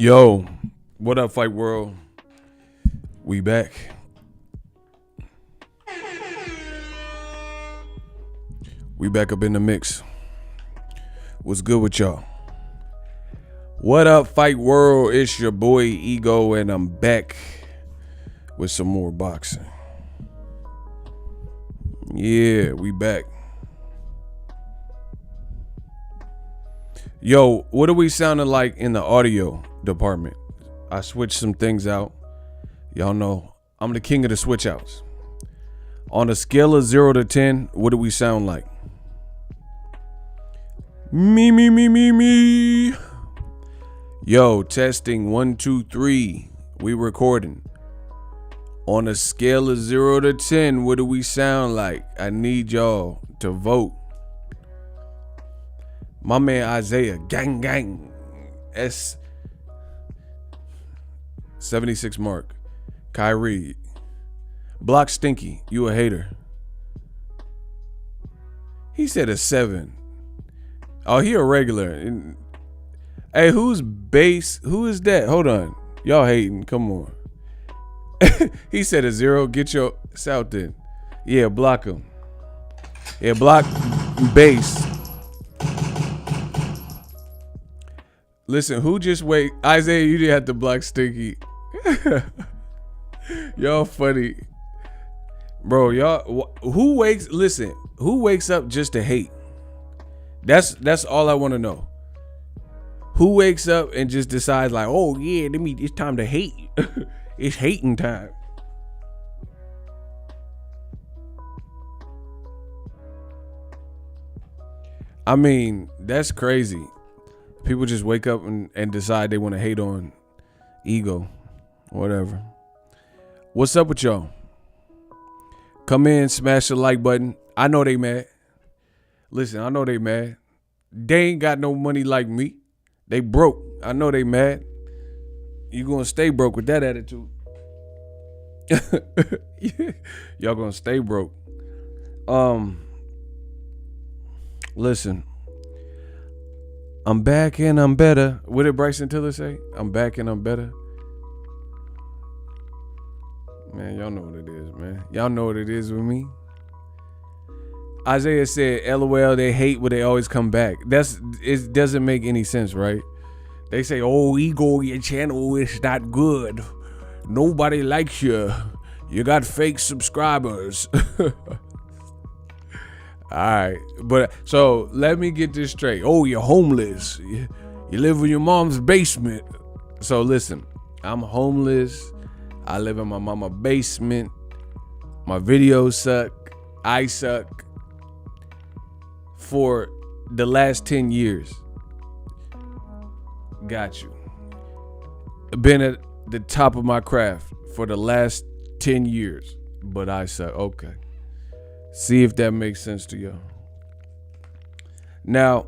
Yo, what up, Fight World? We back. We back up in the mix. What's good with y'all? What up, Fight World? It's your boy Ego, and I'm back with some more boxing. Yeah, we back. Yo, what are we sounding like in the audio department? I switched some things out. Y'all know I'm the king of the switch outs. On a scale of 0 to 10, what do we sound like? Me. Yo, testing 1, 2, 3. We recording. On a scale of 0 to 10, what do we sound like? I need y'all to vote. My man Isaiah, gang. 76 mark. Kyrie. Block Stinky. You a hater. He said a 7. Oh, he a regular. Hey, who's base? Who is that? Hold on. Y'all hating. Come on. He said a 0. Get your south in. Yeah, block him. Yeah, block base. Listen, who just wait? Isaiah, you didn't have to block Stinky. Y'all funny. Bro, y'all, who wakes up just to hate? That's all I want to know. Who wakes up and just decides like, oh yeah, it's time to hate. It's hating time. I mean, that's crazy. People just wake up and decide they want to hate on ego. Whatever. What's up with y'all? Come in, smash the like button. I know they mad. Listen, I know they mad. They ain't got no money like me. They broke. I know they mad. You gonna stay broke with that attitude. Y'all gonna stay broke. Listen. I'm back and I'm better. What did Bryson Tiller say? I'm back and I'm better. Man, y'all know what it is, man. Y'all know what it is with me. Isaiah said, LOL, they hate but they always come back. It doesn't make any sense, right? They say, oh, ego, your channel is not good. Nobody likes you. You got fake subscribers. All right. But so let me get this straight. Oh, you're homeless. You live in your mom's basement. So listen, I'm homeless. I live in my mama's basement. My videos suck. I suck. For the last 10 years. Got you. Been at the top of my craft for the last 10 years. But I suck. Okay. See if that makes sense to y'all. Now,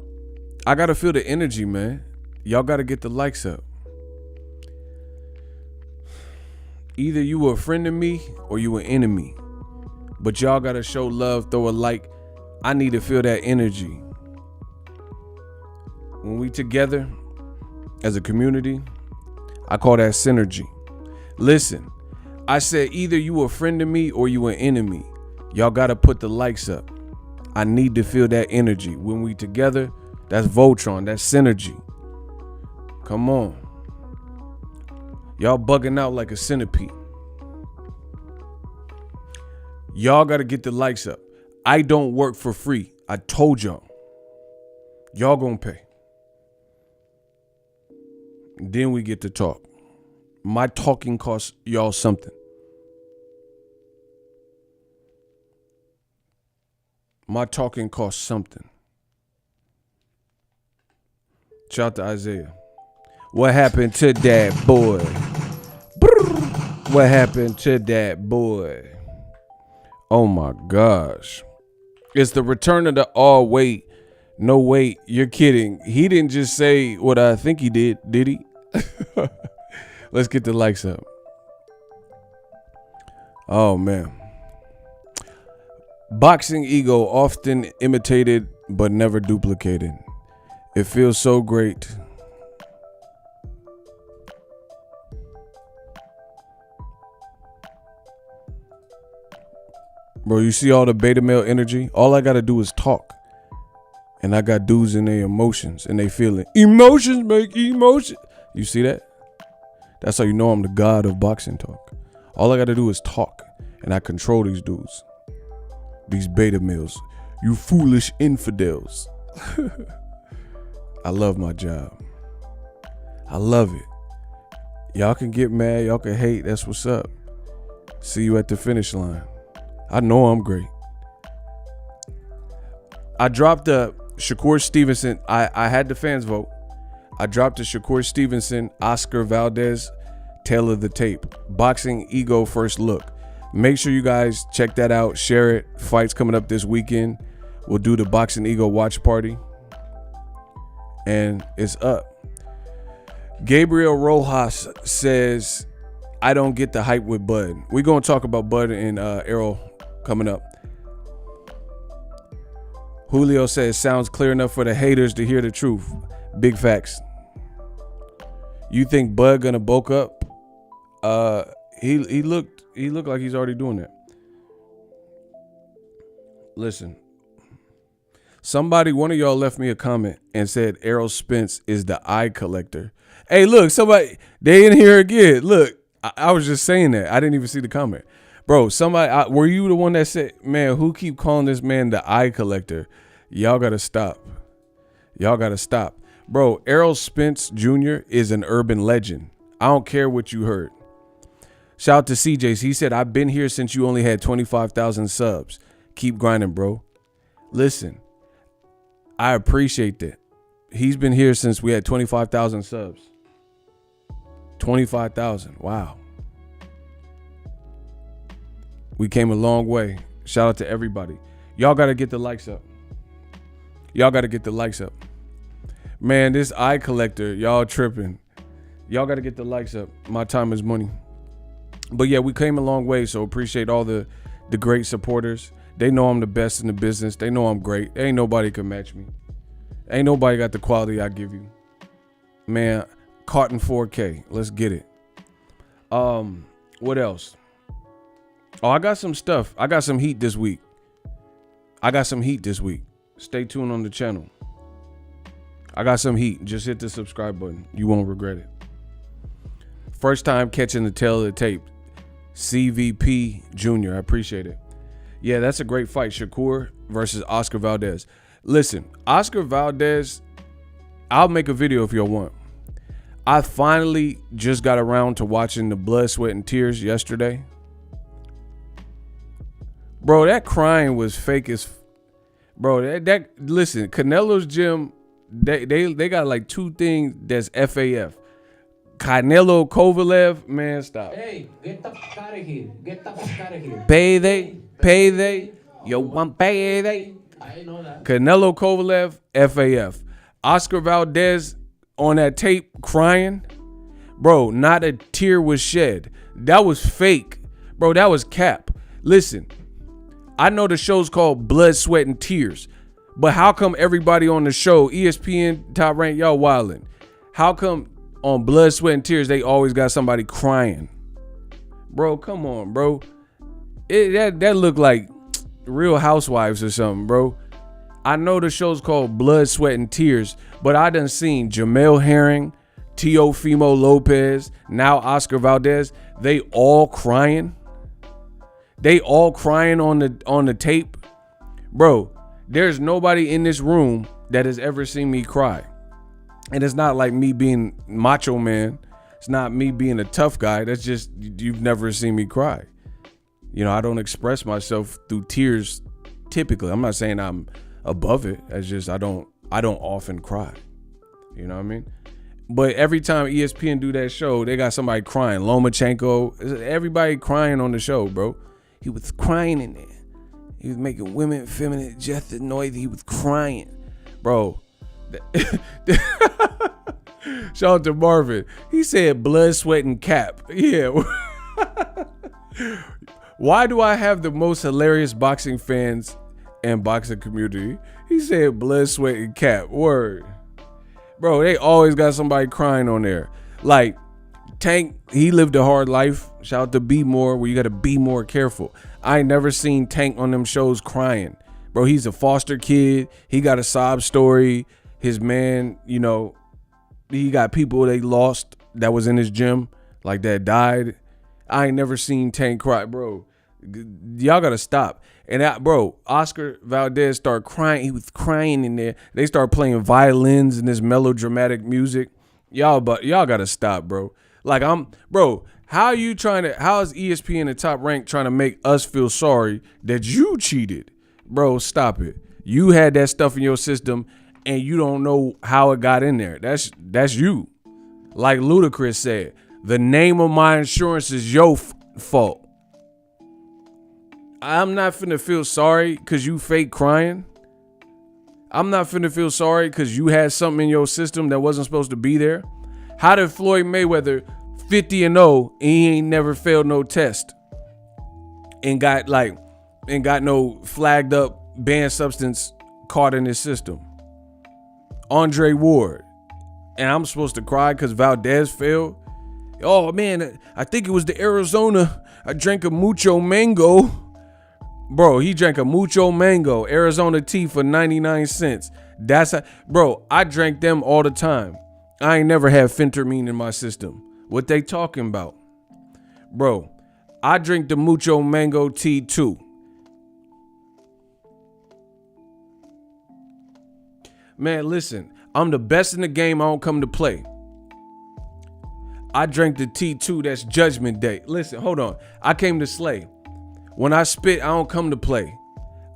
I gotta feel the energy, man. Y'all gotta get the likes up. Either you were a friend of me or you an enemy. But y'all gotta show love, throw a like. I need to feel that energy. When we together as a community, I call that synergy. Listen, I said either you a friend of me or you an enemy. Y'all gotta put the likes up. I need to feel that energy. When we together, that's Voltron, that's synergy. Come on. Y'all bugging out like a centipede. Y'all gotta get the likes up. I don't work for free. I told y'all. Y'all gonna pay. Then we get to talk. My talking costs y'all something. My talking costs something. Shout out to Isaiah. What happened to that boy? What happened to that boy? Oh my gosh. It's the return of the all wait. No wait, you're kidding. He didn't just say what I think he did he? Let's get the likes up. Oh man. Boxing ego, often imitated but never duplicated. It feels so great. Bro, you see all the beta male energy? All I gotta do is talk. And I got dudes in their emotions and they feeling. Emotions make emotion. You see that? That's how you know I'm the god of boxing talk. All I gotta do is talk. And I control these dudes. These beta males. You foolish infidels. I love my job. I love it. Y'all can get mad. Y'all can hate. That's what's up. See you at the finish line. I know I'm great. I dropped a Shakur Stevenson. I had the fans vote. I dropped a Shakur Stevenson, Oscar Valdez, Tale of the Tape. Boxing Ego First Look. Make sure you guys check that out. Share it. Fights coming up this weekend. We'll do the Boxing Ego watch party. And it's up. Gabriel Rojas says, I don't get the hype with Bud. We're going to talk about Bud and Errol coming up. Julio says, sounds clear enough for the haters to hear the truth. Big facts. You think Bud gonna bulk up? He looked like he's already doing that. Listen, one of y'all left me a comment and said Errol Spence is the eye collector. Hey, look, somebody, they in here again. Look, I was just saying that. I didn't even see the comment. Bro, were you the one that said, man, who keep calling this man the eye collector? Y'all gotta stop. Bro, Errol Spence Jr. is an urban legend. I don't care what you heard. Shout out to CJ's. He said, I've been here since you only had 25,000 subs. Keep grinding, bro. Listen, I appreciate that. He's been here since we had 25,000 subs. 25,000. Wow. We came a long way. Shout out to everybody. Y'all got to get the likes up. Man, this eye collector, y'all tripping. Y'all got to get the likes up. My time is money. But yeah, we came a long way, so appreciate all the great supporters. They know I'm the best in the business. They know I'm great. Ain't nobody can match me. Ain't nobody got the quality I give you. Man, caught in 4K. Let's get it. What else? Oh, I got some stuff. I got some heat this week. Stay tuned on the channel. I got some heat. Just hit the subscribe button. You won't regret it. First time catching the tail of the tape. CVP Jr. I appreciate it. Yeah, that's a great fight. Shakur versus Oscar Valdez. Listen, Oscar Valdez, I'll make a video if y'all want. I finally just got around to watching the Blood, Sweat, and Tears yesterday. Bro, that crying was fake as... Bro, listen, Canelo's gym, they got like two things that's FAF. Canelo Kovalev, man, stop. Hey, get the fuck out of here. Payday. Yo, want payday. I know that. Canelo Kovalev, FAF. Oscar Valdez on that tape crying. Bro, not a tear was shed. That was fake. Bro, that was cap. Listen, I know the show's called Blood, Sweat, and Tears, but how come everybody on the show, ESPN, Top Rank, y'all wildin'? How come on Blood, Sweat, and Tears, they always got somebody crying? Bro, come on, bro. That looked like Real Housewives or something, bro. I know the show's called Blood, Sweat, and Tears, but I done seen Jamel Herring, Teofimo Lopez, now Oscar Valdez. They all crying. On the tape. Bro, there's nobody in this room that has ever seen me cry. And it's not like me being macho man. It's not me being a tough guy. That's just, you've never seen me cry. You know, I don't express myself through tears typically. I'm not saying I'm above it. It's just I don't often cry. You know what I mean? But every time ESPN do that show, they got somebody crying. Lomachenko, everybody crying on the show, bro. He was crying in there. He was making women feminine just noise. He was crying, bro. Shout out to Marvin. He said blood, sweat, and cap. Yeah. Why do I have the most hilarious boxing fans and boxing community? He said blood, sweat, and cap. Word. Bro, they always got somebody crying on there. Like Tank, he lived a hard life. Shout out to Be More, where you got to be more careful. I ain't never seen Tank on them shows crying. Bro, he's a foster kid. He got a sob story. His man, you know, he got people they lost that was in his gym, like that died. I ain't never seen Tank cry, bro. Y'all got to stop. And bro, Oscar Valdez started crying. He was crying in there. They start playing violins and this melodramatic music. Y'all got to stop, bro. Like how is ESPN and Top Rank trying to make us feel sorry that you cheated? Bro, stop it. You had that stuff in your system and you don't know how it got in there. That's you. Like Ludacris said, the name of my insurance is your fault. I'm not finna feel sorry because you fake crying. I'm not finna feel sorry because you had something in your system that wasn't supposed to be there. How did Floyd Mayweather 50-0 and he ain't never failed no test and got no flagged up banned substance caught in his system. Andre Ward. And I'm supposed to cry because Valdez failed. Oh man, I think it was the Arizona. I drank a mucho mango. Bro, he drank a mucho mango Arizona tea for 99 cents. Bro, I drank them all the time. I ain't never had phentermine in my system. What they talking about? Bro, I drink the mucho mango tea too. Man, listen, I'm the best in the game. I don't come to play. I drank the T2. That's Judgment Day. Listen, hold on. I came to slay. When I spit, I don't come to play.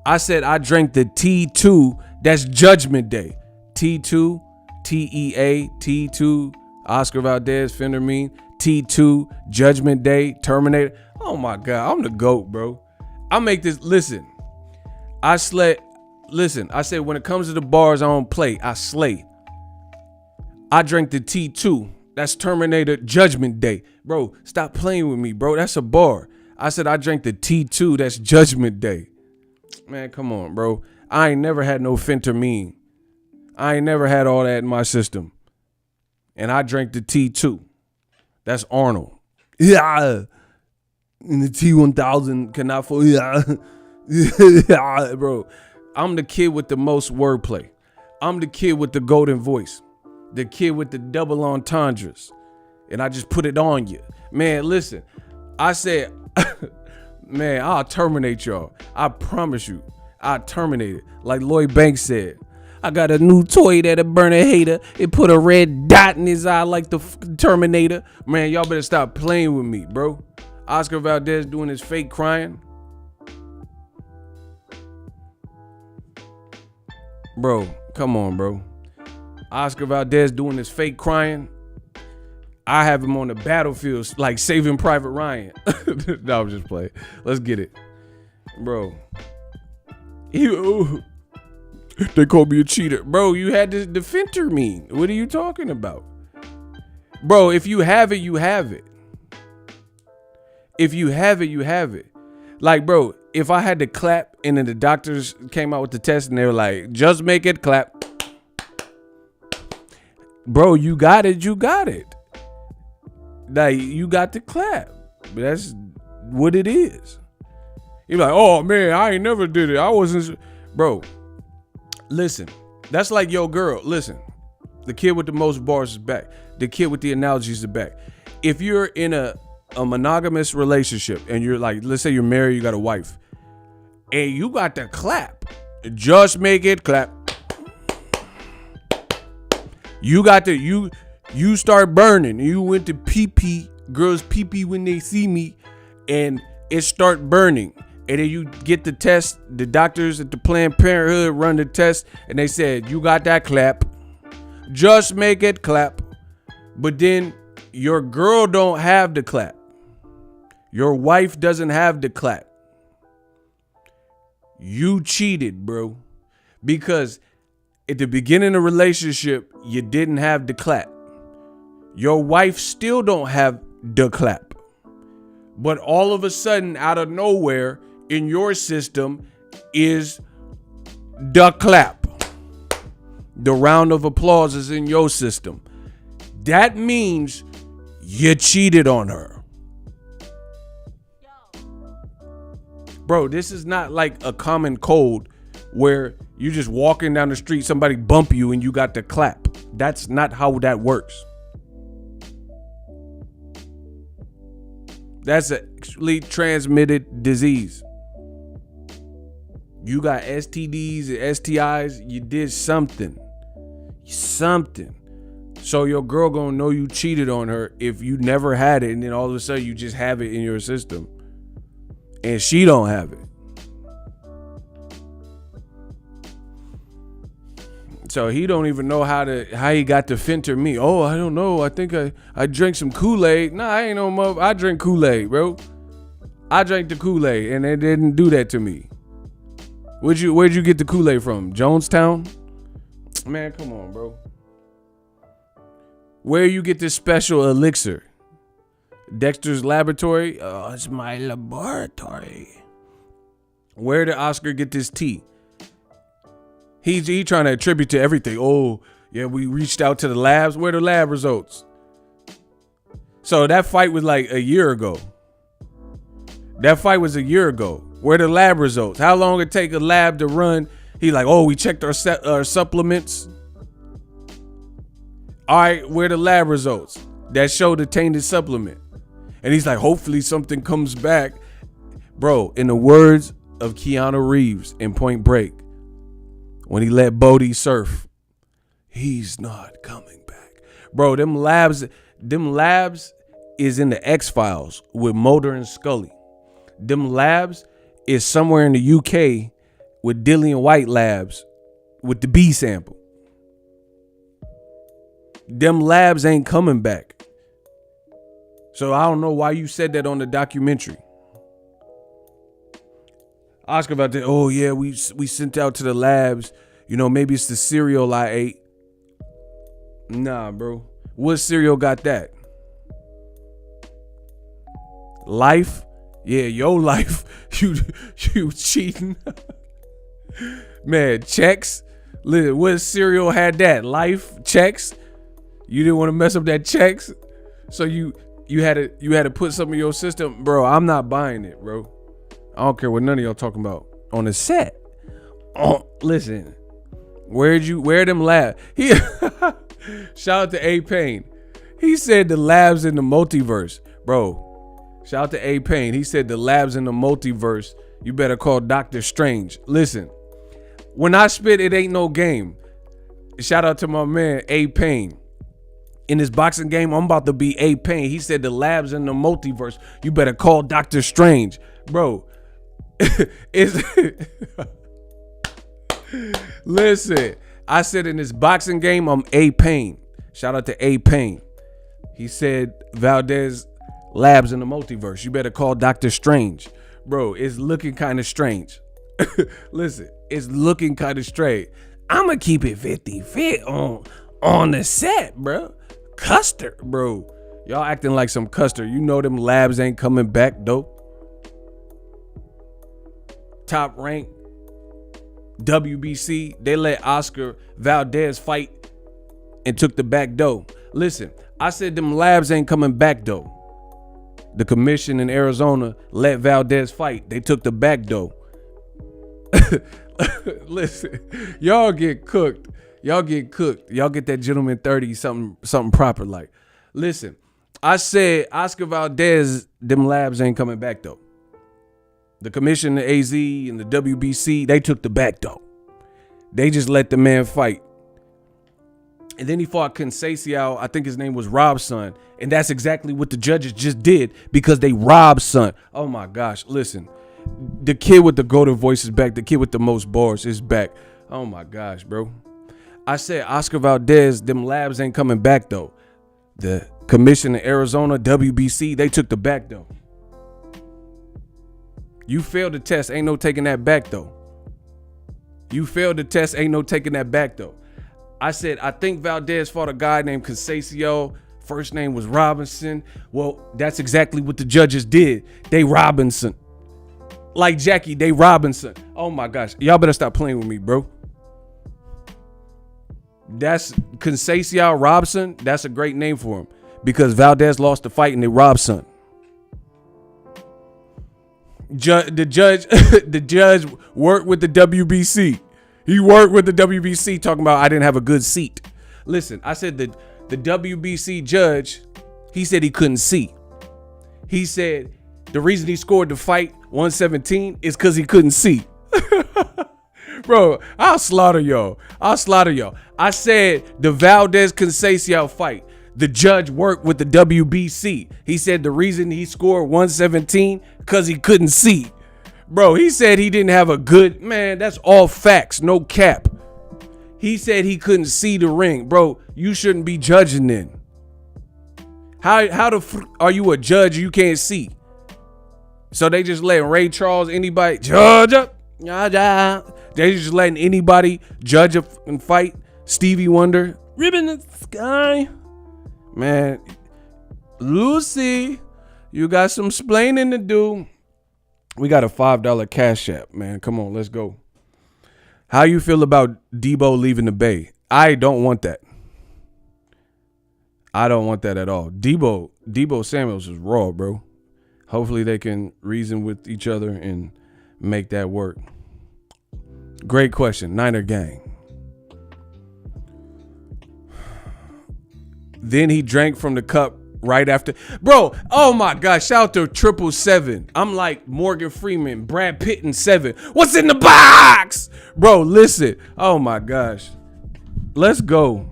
I said I drank the T2. That's Judgment Day. T2, TEA, T2, Oscar Valdez, Phentermine, T2, Judgment Day, Terminator. Oh my God, I'm the GOAT, bro. I make this. Listen, I said when it comes to the bars, I don't play. I slay. I drank the T2. That's Terminator Judgment Day. Bro, stop playing with me, bro. That's a bar. I said I drank the T2. That's Judgment Day. Man, come on, bro. I ain't never had no phentermine. I ain't never had all that in my system. And I drank the T2. That's Arnold. Yeah. And the T1000 cannot fall. Yeah. Bro, I'm the kid with the most wordplay. I'm the kid with the golden voice. The kid with the double entendres. And I just put it on you. Man, listen. I said, man, I'll terminate y'all. I promise you. I'll terminate it. Like Lloyd Banks said. I got a new toy that'll burn a hater. It put a red dot in his eye like the Terminator. Man, y'all better stop playing with me, bro. Oscar Valdez doing his fake crying. Bro, come on, bro. Oscar Valdez doing his fake crying. I have him on the battlefield like Saving Private Ryan. No, I'm just playing. Let's get it. Bro. They called me a cheater. Bro, you had the phentermine. What are you talking about? Bro, if you have it, you have it. If you have it, you have it. Like, bro, if I had to clap and then the doctors came out with the test and they were like, just make it clap. Bro, you got it, you got it. Like, you got to clap. But that's what it is. You're like, oh man, I ain't never did it. I wasn't. Bro, listen. That's like your girl. Listen, the kid with the most bars is back. The kid with the analogies is back. If you're in a monogamous relationship and you're like, let's say you're married, you got a wife, and you got to clap. Just make it clap. You got to, you start burning. You went to pee-pee, girls pee-pee when they see me, and it start burning. And then you get the test. The doctors at the Planned Parenthood run the test, and they said, you got that clap. Just make it clap. But then your girl don't have the clap. Your wife doesn't have the clap. You cheated, bro. Because at the beginning of the relationship, you didn't have the clap. Your wife still don't have the clap. But all of a sudden, out of nowhere, in your system is the clap. The round of applause is in your system. That means you cheated on her. Bro, this is not like a common cold where you just walking down the street, somebody bump you and you got the clap. That's not how that works. That's a sexually transmitted disease. You got STDs and STIs. You did something. So your girl gonna know you cheated on her if you never had it, and then all of a sudden you just have it in your system, and she don't have it. So he don't even know how he got to fenter me. Oh, I don't know. I think I drank some Kool-Aid. Nah, I ain't no mother. I drink Kool-Aid, bro. I drank the Kool-Aid, and it didn't do that to me. Where'd you get the Kool-Aid from? Jonestown? Man, come on, bro. Where you get this special elixir? Dexter's laboratory. Oh, it's my laboratory. Where did Oscar get this T? He trying to attribute to everything. Oh, yeah, we reached out to the labs. Where the lab results? So that fight was like a year ago. That fight was a year ago. Where the lab results? How long it take a lab to run? He like, oh, we checked our supplements. All right, where the lab results that show the tainted supplement? And he's like, hopefully something comes back. Bro, in the words of Keanu Reeves in Point Break, when he let Bodhi surf, he's not coming back. Bro, them labs is in the X-Files with Mulder and Scully. Them labs is somewhere in the UK with Dillian White labs with the B sample. Them labs ain't coming back. So I don't know why you said that on the documentary. Oscar about that. Oh yeah, we sent out to the labs. You know, maybe it's the cereal I ate. Nah, bro. What cereal got that? Life? Yeah, your life. You cheating. Man, checks. Listen, what cereal had that? Life? Checks? You didn't want to mess up that checks? So you had to put some in your system? Bro, I'm not buying it, bro. I don't care what none of y'all talking about on the set. Oh, listen, where them labs? Shout out to A Payne. He said the labs in the multiverse, bro. Shout out to A Payne. He said the labs in the multiverse. You better call Doctor Strange. Listen, when I spit, it ain't no game. Shout out to my man A Payne. In this boxing game, I'm about to be A Payne. He said the labs in the multiverse. You better call Doctor Strange, bro. Listen, I said in this boxing game, I'm A Payne. Shout out to A Payne. He said Valdez labs in the multiverse. You better call Doctor Strange. Bro, it's looking kind of strange. Listen, it's looking kind of strange. I'ma keep it 50-50 on the set, bro. Custer, bro. Y'all acting like some Custer. You know them labs ain't coming back, though. Top rank WBC, they let Oscar Valdez fight and took the back door. Listen, I said them labs ain't coming back though. The commission in Arizona let Valdez fight. They took the back door. Listen, y'all get cooked. Y'all get that gentleman 30 something proper like. Listen, I said Oscar Valdez, them labs ain't coming back though. The commission, the AZ, and the WBC, they took the back door. They just let the man fight. And then he fought Conceição. I think his name was Rob's son. And that's exactly what the judges just did because they robbed son. Oh my gosh, listen. The kid with the golden voice is back. The kid with the most bars is back. Oh my gosh, bro. I said Oscar Valdez, them labs ain't coming back though. The commission in Arizona, WBC, they took the back though. You failed the test, ain't no taking that back though. You failed the test, ain't no taking that back though. I said, I think Valdez fought a guy named Conceição. First name was Robinson. Well, that's exactly what the judges did. They Robinson. Like Jackie, they Robinson. Oh my gosh. Y'all better stop playing with me, bro. That's Conceição Robson. That's a great name for him because Valdez lost the fight and they robbed son. The judge worked with the WBC. He worked with the WBC talking about I didn't have a good seat. Listen, I said the WBC judge, he said he couldn't see. He said the reason he scored the fight 117 is because he couldn't see. Bro, I'll slaughter y'all. I said the Valdez Conceição fight. The judge worked with the WBC. He said the reason he scored 117 because he couldn't see. Bro, he said he didn't have a good, man, that's all facts, no cap. He said he couldn't see the ring. Bro, you shouldn't be judging then. How are you a judge you can't see? So they just letting Ray Charles, anybody, judge up. They just letting anybody judge and fight. Stevie Wonder, ribbon in the sky. Man, Lucy, You got some splaining to do. We got a $5 Cash App, man. Come on, let's go. How you feel about Debo leaving the Bay? I don't want that. I don't want that at all. Debo Samuels is raw, bro. Hopefully they can reason with each other and make that work. Great question. Niner gang. Then he drank from the cup right after. Bro, oh my gosh. Shout out to 777. I'm like Morgan Freeman, Brad Pitt and 7. What's in the box? Bro, listen. Oh my gosh. Let's go.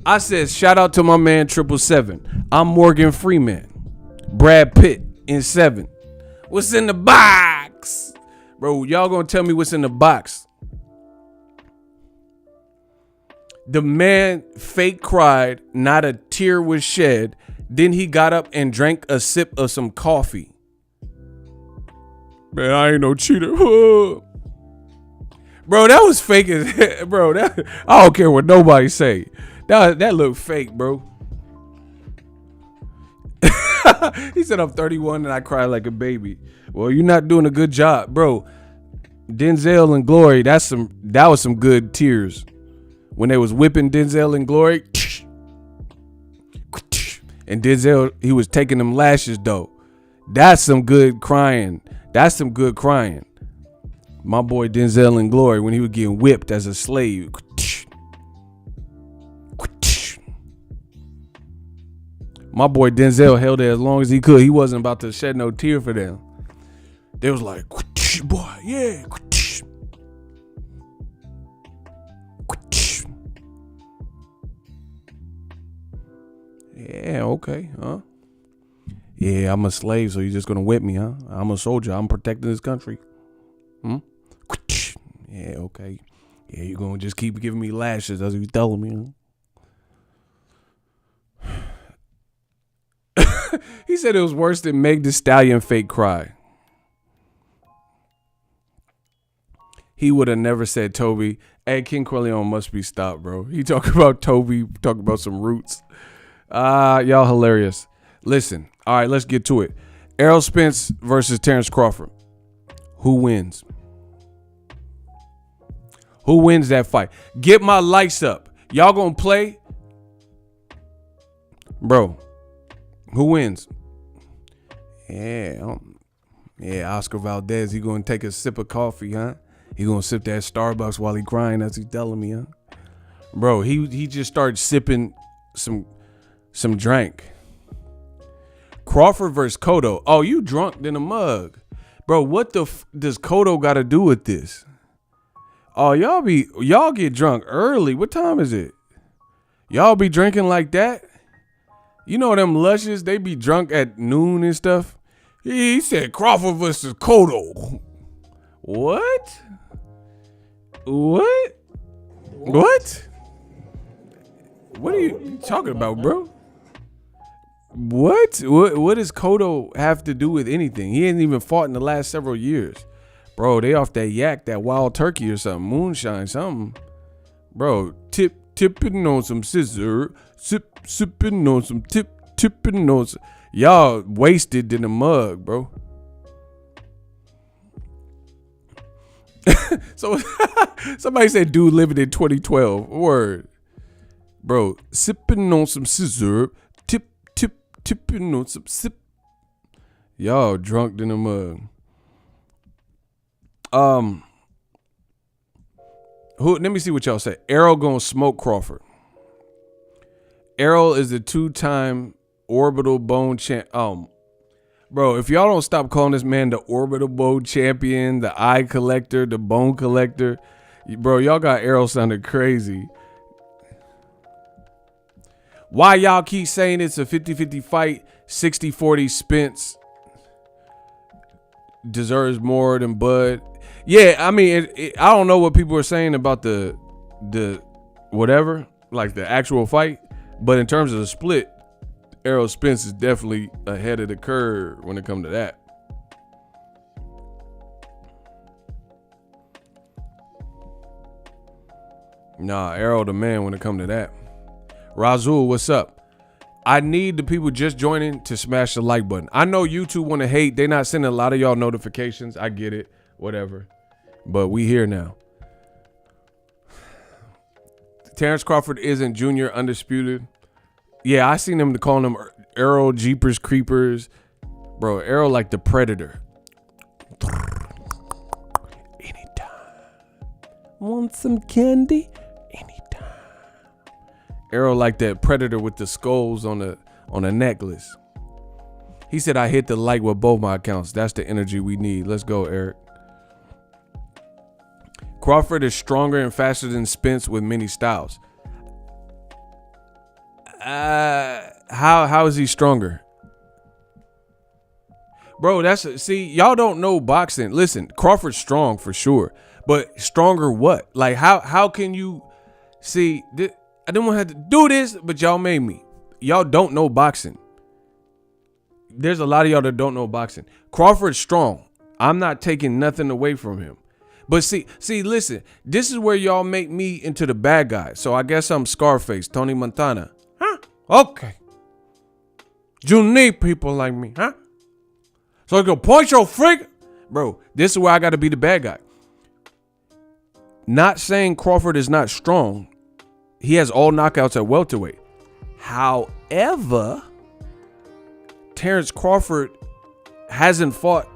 I said shout out to my man 777. I'm Morgan Freeman, Brad Pitt and 7. What's in the box? Bro, y'all gonna tell me what's in the box. The man fake cried, not a tear was shed. Then he got up and drank a sip of some coffee. Man, I ain't no cheater. Bro, that was fake as bro. I don't care what nobody say. That looked fake, bro. He said I'm 31 and I cry like a baby. Well, you're not doing a good job, bro. Denzel and Glory, that was some good tears. When they was whipping Denzel and Glory, and Denzel, he was taking them lashes though. That's some good crying. That's some good crying. My boy Denzel and Glory when he was getting whipped as a slave. My boy Denzel held it as long as he could. He wasn't about to shed no tear for them. They was like, boy, yeah. Yeah, okay, huh? Yeah, I'm a slave, so you're just gonna whip me, huh? I'm a soldier. I'm protecting this country. Yeah, okay. Yeah, you're gonna just keep giving me lashes. That's what you telling me, huh? He said it was worse than Meg Thee Stallion fake cry. He would have never said Toby. Hey, King Corleone must be stopped, bro. He talk about Toby, talk about some roots. Y'all hilarious. Listen, all right, let's get to it. Errol Spence versus Terence Crawford. Who wins? Who wins that fight? Get my lights up. Y'all gonna play? Bro, who wins? Yeah, Oscar Valdez. He gonna take a sip of coffee, huh? He gonna sip that Starbucks while he crying. That's what he telling me, huh? Bro, he just started sipping some drink. Crawford versus Cotto. Oh, you drunk than a mug, bro. What the does Cotto got to do with this? Oh, y'all get drunk early. What time is it? Y'all be drinking like that? You know them lushes, they be drunk at noon and stuff. He said Crawford versus Cotto. What? What? What are you talking about, bro? What does Cotto have to do with anything? He ain't even fought in the last several years. Bro, they off that yak, that wild turkey or something, moonshine, something. Bro, tipping on some scissor, sipping on some tipping on some. Y'all wasted in a mug, bro. So somebody said dude living in 2012. Word. Bro, sipping on some scissor, tipping on some sip. Y'all drunk in a mug. Let me see what y'all say. Errol gonna smoke Crawford. Errol is the 2-time orbital bone champ. Bro, if y'all don't stop calling this man the orbital bone champion, the eye collector, the bone collector, bro, y'all got Errol sounding crazy. Why y'all keep saying it's a 50-50 fight? 60-40 Spence deserves more than Bud. Yeah, I mean, I don't know what people are saying about the whatever, like the actual fight, but in terms of the split, Errol Spence is definitely ahead of the curve when it comes to that. Nah, Errol the man when it comes to that. Razul, what's up? I need the people just joining to smash the like button. I know YouTube want to hate. They not sending a lot of y'all notifications. I get it. Whatever. But we here now. Terence Crawford isn't Junior Undisputed. Yeah, I seen them to call him Errol Jeepers Creepers. Bro, Errol like the Predator. Anytime. Want some candy? Anytime. Errol like that Predator with the skulls on a necklace. He said, I hit the like with both my accounts. That's the energy we need. Let's go, Eric. Crawford is stronger and faster than Spence with many styles. How is he stronger? Bro, y'all don't know boxing. Listen, Crawford's strong for sure, but stronger what? Like how can you see? I didn't want to have to do this, but y'all made me. Y'all don't know boxing. There's a lot of y'all that don't know boxing. Crawford's strong. I'm not taking nothing away from him. But see, listen, this is where y'all make me into the bad guy. So I guess I'm Scarface, Tony Montana. Huh? Okay. You need people like me, huh? So you can point your freak. Bro, this is where I got to be the bad guy. Not saying Crawford is not strong. He has all knockouts at welterweight. However, Terence Crawford hasn't fought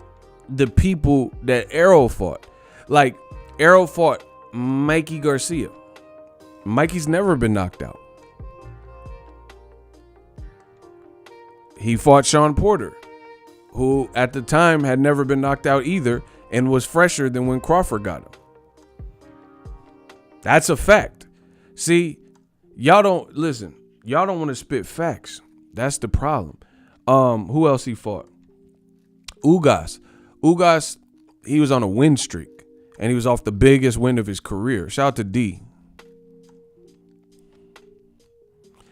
the people that Errol fought. Like, Errol fought Mikey Garcia. Mikey's never been knocked out. He fought Sean Porter, who at the time had never been knocked out either and was fresher than when Crawford got him. That's a fact. See, y'all don't want to spit facts. That's the problem. Who else he fought? Ugas, he was on a win streak. And he was off the biggest win of his career. Shout out to D.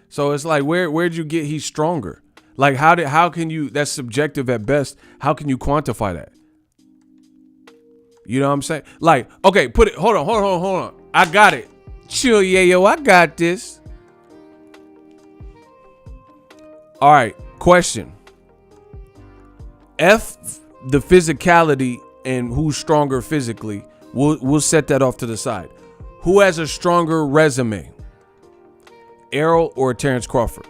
So it's like, where'd you get he's stronger? Like, how can you, that's subjective at best. How can you quantify that? You know what I'm saying? Like, okay, hold on. I got it. Chill, yo, I got this. All right, question. F the physicality and who's stronger physically. We'll set that off to the side. Who has a stronger resume? Errol or Terence Crawford?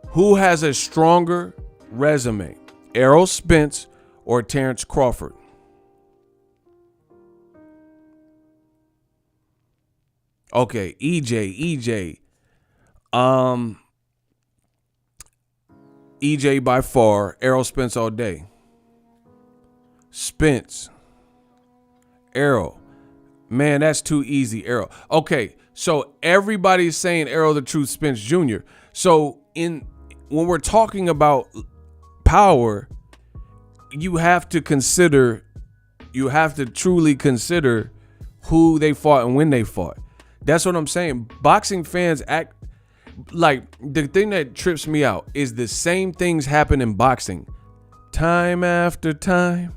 Who has a stronger resume? Errol Spence or Terence Crawford? Okay, EJ. EJ by far. Errol Spence all day. Spence. Errol. Man, that's too easy, Errol. Okay, so everybody's saying Errol the Truth Spence Jr. So when we're talking about power, you have to truly consider who they fought and when they fought. That's what I'm saying. Boxing fans act like, the thing that trips me out is the same things happen in boxing time after time.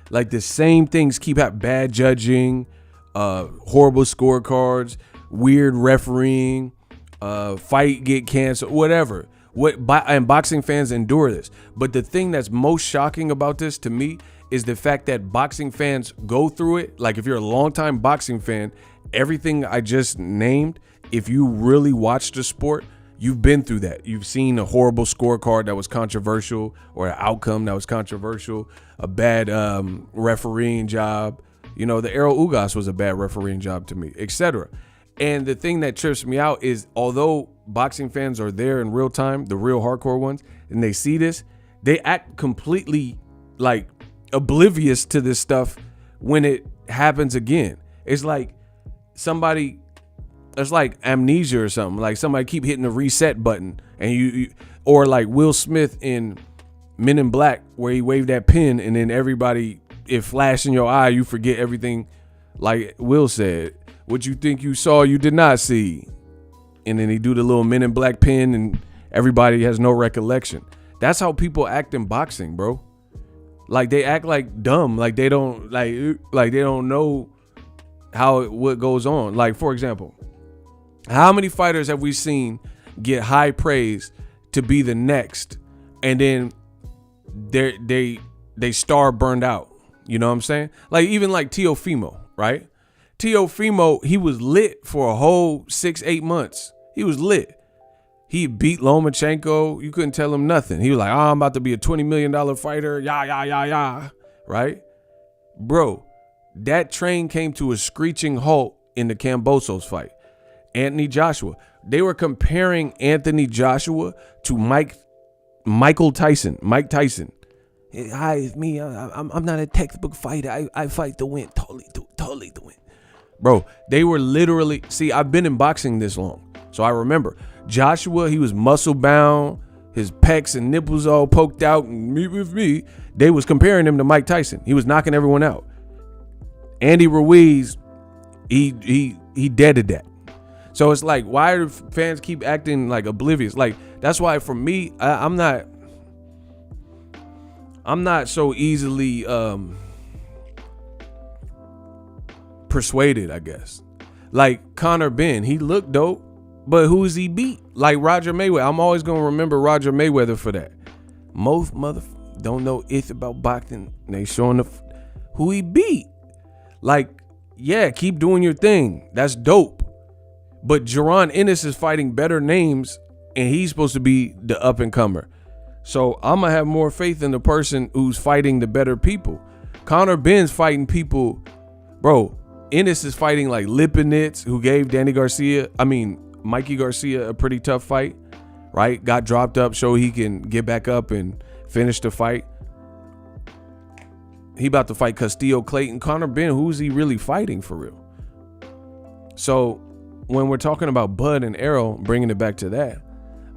Like, the same things keep happening. Bad judging, horrible scorecards, weird refereeing, fight get canceled, whatever. And boxing fans endure this. But the thing that's most shocking about this to me is the fact that boxing fans go through it. Like, if you're a longtime boxing fan, everything I just named, if you really watch the sport, you've been through that. You've seen a horrible scorecard that was controversial, or an outcome that was controversial, a bad refereeing job. You know, the Errol Ugas was a bad refereeing job to me, etc. And the thing that trips me out is, although boxing fans are there in real time, the real hardcore ones, and they see this, they act completely like oblivious to this stuff when it happens again. It's like it's like amnesia or something. Like somebody keep hitting the reset button, and you or like Will Smith in Men in Black, where he waved that pin, and then everybody, it flashed in your eye, you forget everything. Like Will said, what you think you saw, you did not see. And then he do the little Men in Black pin, and everybody has no recollection. That's how people act in boxing, bro. Like, they act like dumb, like they don't like they don't know what goes on. Like, for example, How many fighters have we seen get high praise to be the next, and then they star burned out? You know what I'm saying? Like even like Teofimo, right? Teofimo, he was lit for a whole 6-8 months. He was lit. He beat Lomachenko. You couldn't tell him nothing. He was like, I'm about to be a $20 million fighter. Yeah. Right? Bro, that train came to a screeching halt in the Kambosos fight. Anthony Joshua. They were comparing Anthony Joshua to Mike Tyson. Hey, hi, it's me. I'm not a textbook fighter. I fight to win. Totally to win. Bro, they were literally, see, I've been in boxing this long, so I remember Joshua, he was muscle bound, his pecs and nipples all poked out, and meet with me. They was comparing him to Mike Tyson. He was knocking everyone out. Andy Ruiz, he deaded that. So it's like, why do fans keep acting like oblivious? Like, that's why for me, I'm not so easily persuaded, I guess. Like Conor Ben, he looked dope, but who is he beat? Like Roger Mayweather. I'm always gonna remember Roger Mayweather for that. Most don't know it about boxing. They showing who he beat. Like, yeah, keep doing your thing. That's dope. But Jaron Ennis is fighting better names, and he's supposed to be the up and comer. So I'm gonna have more faith in the person who's fighting the better people. Conor Ben's fighting people, bro. Ennis is fighting like Lipinets, who gave Mikey Garcia a pretty tough fight, right? Got dropped up so he can get back up and finish the fight. He about to fight Castillo Clayton. Conor Ben, who's he really fighting for real? So when we're talking about Bud and Errol, bringing it back to that,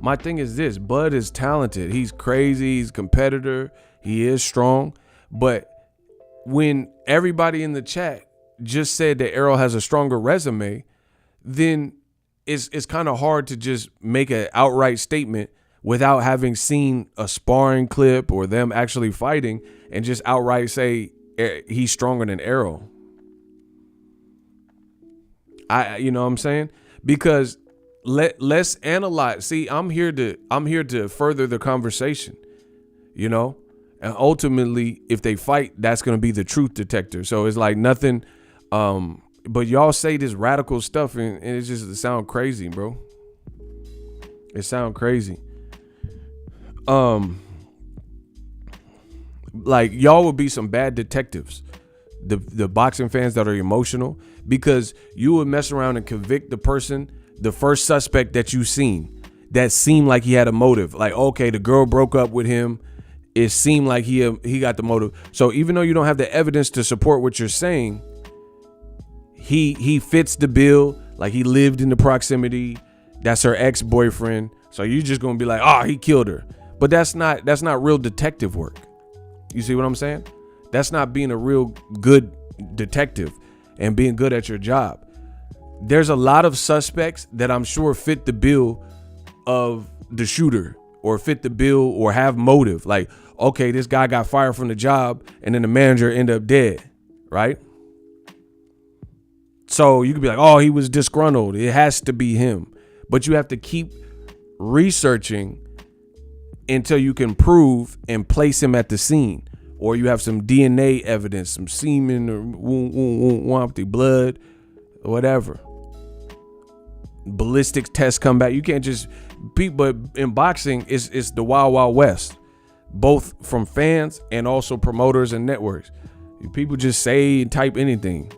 my thing is this: Bud is talented. He's crazy. He's a competitor. He is strong. But when everybody in the chat just said that Errol has a stronger resume, then it's kind of hard to just make an outright statement without having seen a sparring clip or them actually fighting and just outright say he's stronger than Errol. You know what I'm saying? Because let's analyze. See, I'm here to further the conversation, you know? And ultimately, if they fight, that's going to be the truth detector. So it's like nothing, but y'all say this radical stuff and it sound crazy, bro. It sound crazy. Like y'all would be some bad detectives, the boxing fans that are emotional, because you would mess around and convict the first suspect that you seen that seemed like he had a motive. Like, okay, the girl broke up with him. It seemed like he got the motive. So even though you don't have the evidence to support what you're saying, he fits the bill. Like he lived in the proximity. That's her ex-boyfriend. So you're just gonna be like, oh, he killed her. But that's not real detective work. You see what I'm saying? That's not being a real good detective and being good at your job. There's a lot of suspects that I'm sure fit the bill of the shooter or fit the bill or have motive. Like, okay, this guy got fired from the job and then the manager ended up dead, right? So you could be like, oh, he was disgruntled. It has to be him. But you have to keep researching until you can prove and place him at the scene. Or you have some DNA evidence, some semen or wumpty blood, or whatever. Ballistics tests come back. You can't just but in boxing, it's the wild, wild west, both from fans and also promoters and networks. People just say and type anything.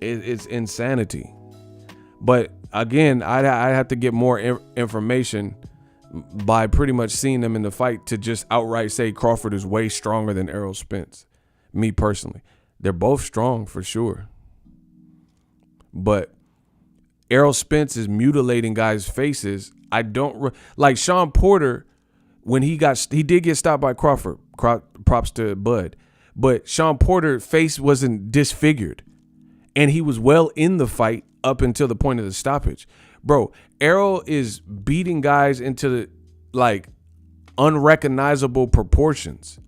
It's insanity. But again, I have to get more information by pretty much seeing them in the fight to just outright say Crawford is way stronger than Errol Spence. Me personally, they're both strong for sure. But Errol Spence is mutilating guys' faces. I don't like Sean Porter when he did get stopped by Crawford. Props to Bud, but Sean Porter's face wasn't disfigured, and he was well in the fight up until the point of the stoppage. Bro, Errol is beating guys into like unrecognizable proportions.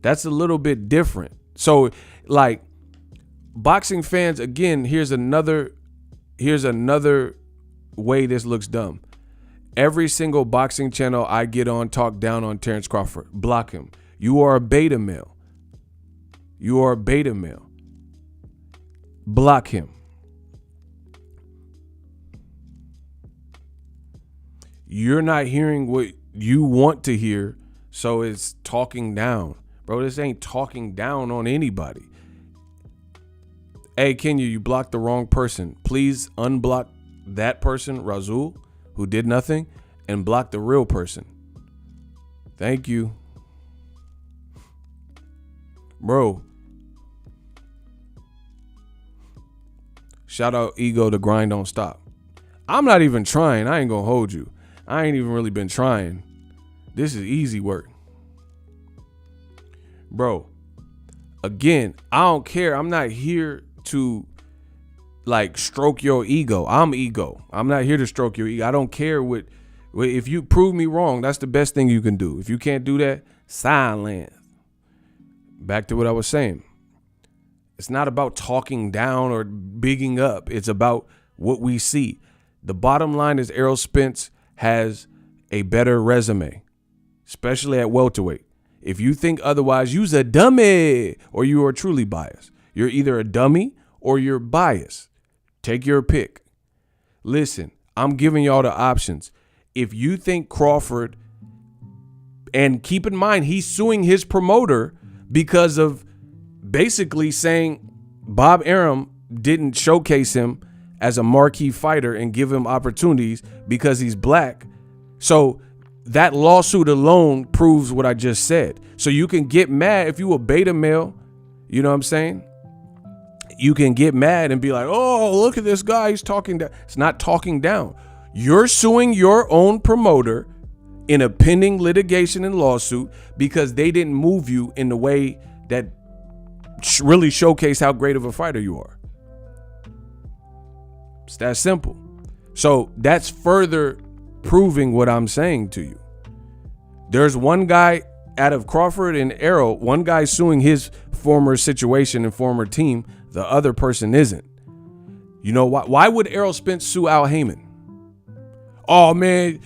That's a little bit different. So like boxing fans, again, here's another way this looks dumb. Every single boxing channel I get on talk down on Terence Crawford. Block him. You are a beta male. You are a beta male. Block him. You're not hearing what you want to hear, so it's talking down. Bro, this ain't talking down on anybody. Hey, Kenya, you blocked the wrong person. Please unblock that person, Razul, who did nothing, and block the real person. Thank you. Bro. Shout out Ego, the grind don't stop. I'm not even trying. I ain't gonna hold you. I ain't even really been trying. This is easy work. Bro, again, I don't care. I'm not here to like stroke your ego. I'm ego. I'm not here to stroke your ego. I don't care what if you prove me wrong, that's the best thing you can do. If you can't do that, silence. Back to what I was saying. It's not about talking down or bigging up. It's about what we see. The bottom line is Errol Spence has a better resume, especially at welterweight. If you think otherwise, you's a dummy or you are truly biased. You're either a dummy or you're biased. Take your pick. Listen, I'm giving y'all the options. If you think Crawford, and keep in mind, he's suing his promoter because of basically saying Bob Arum didn't showcase him as a marquee fighter and give him opportunities because he's black. So that lawsuit alone proves what I just said. So you can get mad if you a beta male, you know what I'm saying? You can get mad and be like, oh, look at this guy, he's talking down. It's not talking down. You're suing your own promoter in a pending litigation and lawsuit because they didn't move you in the way that really showcase how great of a fighter you are. It's that simple. So that's further proving what I'm saying to you. There's one guy out of Crawford and Errol, one guy suing his former situation and former team. The other person isn't. You know why? Why would Errol Spence sue Al Heyman? Oh man,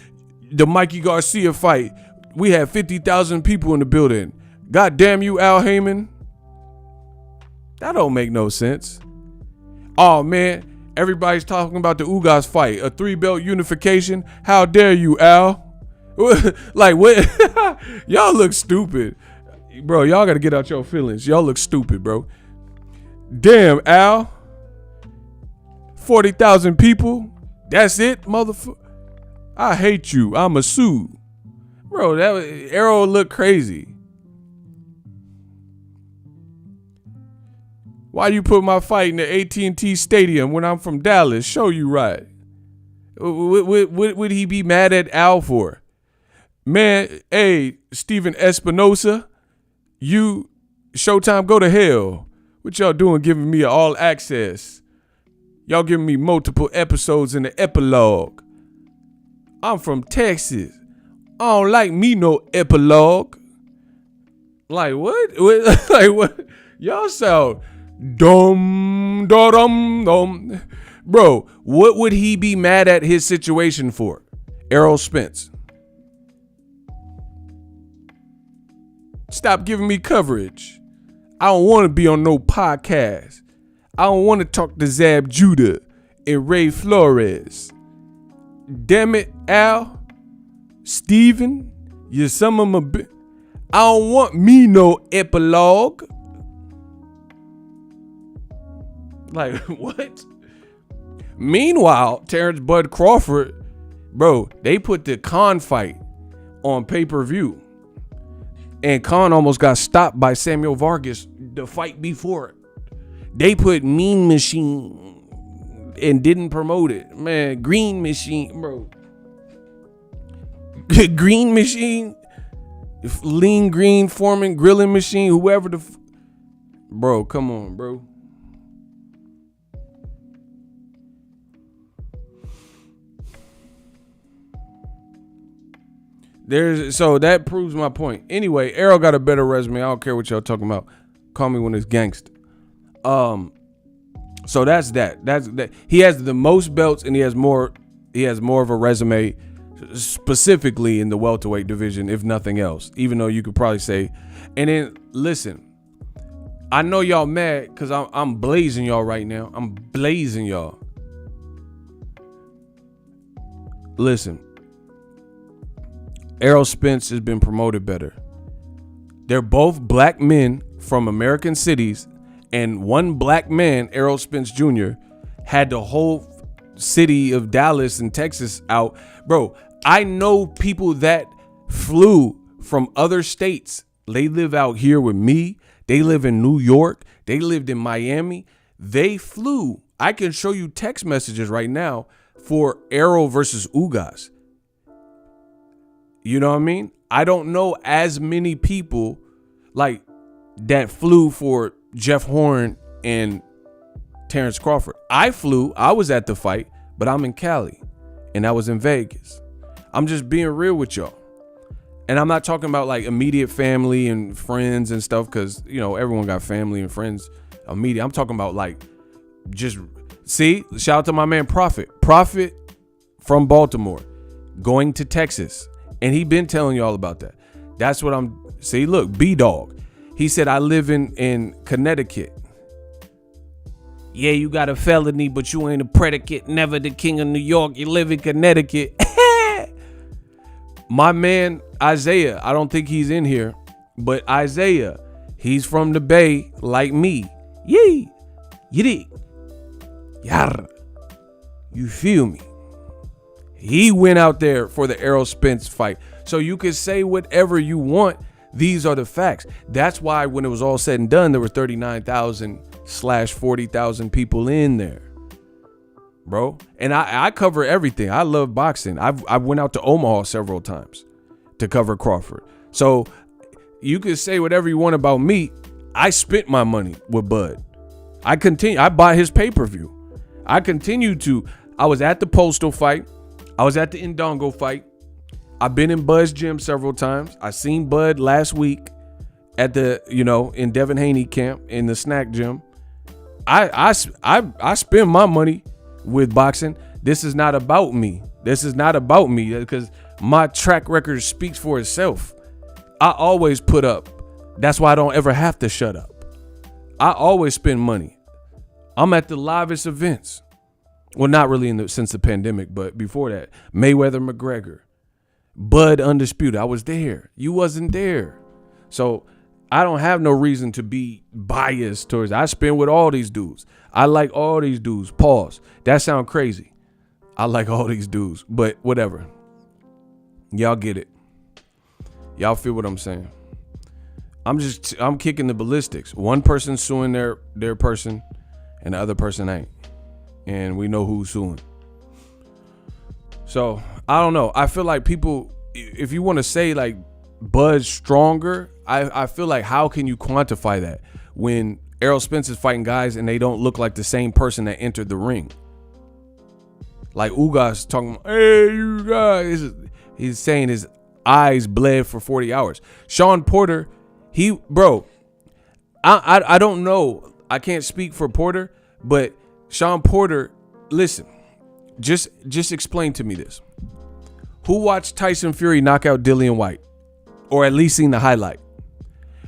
the Mikey Garcia fight. We had 50,000 people in the building. God damn you, Al Heyman. That don't make no sense. Oh man, everybody's talking about the Ugas fight, a 3-belt unification. How dare you, Al? Like what? Y'all look stupid. Bro, y'all got to get out your feelings. Y'all look stupid, bro. Damn, Al. 40,000 people. That's it, motherfucker. I hate you. I'm a sue. Bro, Errol looked crazy. Why you put my fight in the AT&T Stadium when I'm from Dallas? Show you right. What would he be mad at Al for? Man, hey, Steven Espinosa, you, Showtime, go to hell. What y'all doing giving me all access? Y'all giving me multiple episodes in the epilogue. I'm from Texas. I don't like me no epilogue. Like what? Like what? Y'all sound dumb. Bro, what would he be mad at his situation for? Errol Spence. Stop giving me coverage. I don't want to be on no podcast. I don't want to talk to Zab Judah and Ray Flores. Damn it, Al. Steven, you some of my I don't want me no epilogue. Like, what? Meanwhile, Terence Bud Crawford, bro, they put the Khan fight on pay-per-view. And Khan almost got stopped by Samuel Vargas the fight before it. They put Mean Machine and didn't promote it. Man, Green Machine, bro. Green Machine, Lean Green Foreman, Grilling Machine, whoever the... Bro, come on, bro. So that proves my point. Anyway, Errol got a better resume. I don't care what y'all talking about. Call me when it's gangsta. So that's that. That's that. He has the most belts and he has more He has more of a resume, specifically in the welterweight division, if nothing else. Even though you could probably say, and then listen, I know y'all mad because I'm blazing y'all right now. I'm blazing y'all. Listen, Errol Spence has been promoted better. They're both black men from American cities, and one black man, Errol Spence Jr., had the whole city of Dallas and Texas out. Bro, I know people that flew from other states. They live out here with me. They live in New York. They lived in Miami. They flew. I can show you text messages right now for Errol versus Ugas. You know what I mean? I don't know as many people like that flew for Jeff Horn and Terence Crawford. I flew. I was at the fight, but I'm in Cali, and I was in Vegas. I'm just being real with y'all. And I'm not talking about like immediate family and friends and stuff, because, you know, everyone got family and friends immediate. I'm talking about like just, see, shout out to my man Prophet from Baltimore going to Texas. And he been telling y'all about that. That's what see, look, B-Dog. He said, I live in Connecticut. Yeah, you got a felony, but you ain't a predicate. Never the king of New York. You live in Connecticut. My man Isaiah, I don't think he's in here, but Isaiah, he's from the Bay like me. Yee, yiddy, yar. You feel me? He went out there for the Errol Spence fight. So you can say whatever you want. These are the facts. That's why when it was all said and done, there were 39,000/40,000 people in there, bro. And I cover everything. I love boxing. I went out to Omaha several times to cover Crawford. So you can say whatever you want about me. I spent my money with Bud. I bought his pay-per-view. I was at the Postal fight. I was at the Indongo fight. I've been in Bud's gym several times. I seen Bud last week at the, in Devin Haney camp in the snack gym. I spend my money with boxing. This is not about me. Because my track record speaks for itself. I always put up. That's why I don't ever have to shut up. I always spend money. I'm at the livest events. Well, not really since the pandemic, but before that, Mayweather McGregor, Bud Undisputed. I was there. You wasn't there. So I don't have no reason to be biased towards. I spend with all these dudes. I like all these dudes. Pause. That sound crazy. I like all these dudes, but whatever. Y'all get it. Y'all feel what I'm saying. I'm kicking the ballistics. One person suing their person and the other person ain't. And we know who's suing. So I don't know. I feel like people, if you want to say like Bud's stronger, I feel like how can you quantify that when Errol Spence is fighting guys and they don't look like the same person that entered the ring? Like Ugas talking about, hey, you guys. He's saying his eyes bled for 40 hours. Sean Porter, I don't know. I can't speak for Porter, but Sean Porter, listen, just explain to me this. Who watched Tyson Fury knock out Dillian White? Or at least seen the highlight?